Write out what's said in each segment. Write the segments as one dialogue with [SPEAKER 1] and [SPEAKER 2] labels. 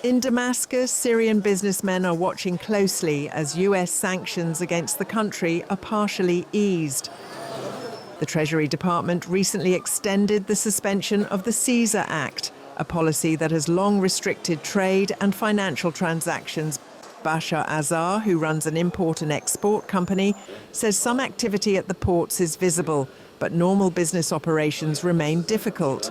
[SPEAKER 1] In Damascus, Syrian businessmen are watching closely as US sanctions against the country are partially eased. The Treasury Department recently extended the suspension of the Caesar Act, a policy that has long restricted trade and financial transactions. Bashar Azar, who runs an import and export company, says some activity at the ports is visible, but normal business operations remain difficult.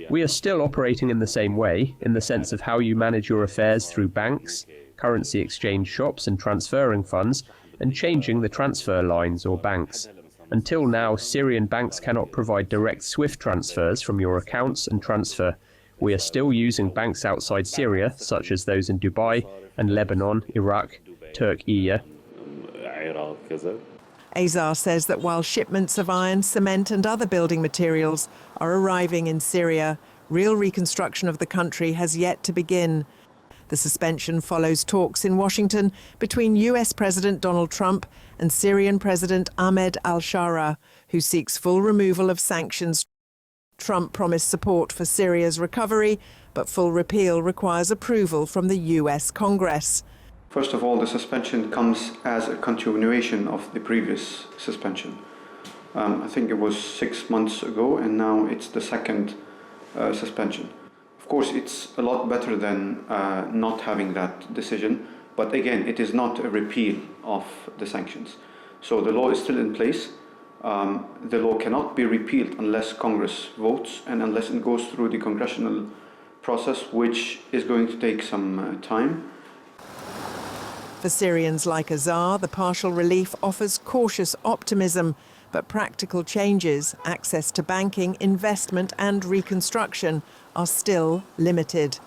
[SPEAKER 2] We are still operating in the same way, in the sense of how you manage your affairs through banks, currency exchange shops and transferring funds, and changing the transfer lines or banks. Until now, Syrian banks cannot provide direct SWIFT transfers from your accounts and transfer. We are still using banks outside Syria, such as those in Dubai and Lebanon, Iraq, Turkey.
[SPEAKER 1] Azar says that while shipments of iron, cement and other building materials are arriving in Syria, real reconstruction of the country has yet to begin. The suspension follows talks in Washington between US President Donald Trump and Syrian President Ahmed al-Shara, who seeks full removal of sanctions. Trump promised support for Syria's recovery, but full repeal requires approval from the US Congress.
[SPEAKER 3] First of all, the suspension comes as a continuation of the previous suspension. I think it was 6 months ago, and now it's the second suspension. Of course, it's a lot better than not having that decision, but again, it is not a repeal of the sanctions. So the law is still in place. The law cannot be repealed unless Congress votes and unless it goes through the congressional process, which is going to take some time.
[SPEAKER 1] For Syrians like Azar, the partial relief offers cautious optimism, but practical changes, access to banking, investment and reconstruction are still limited.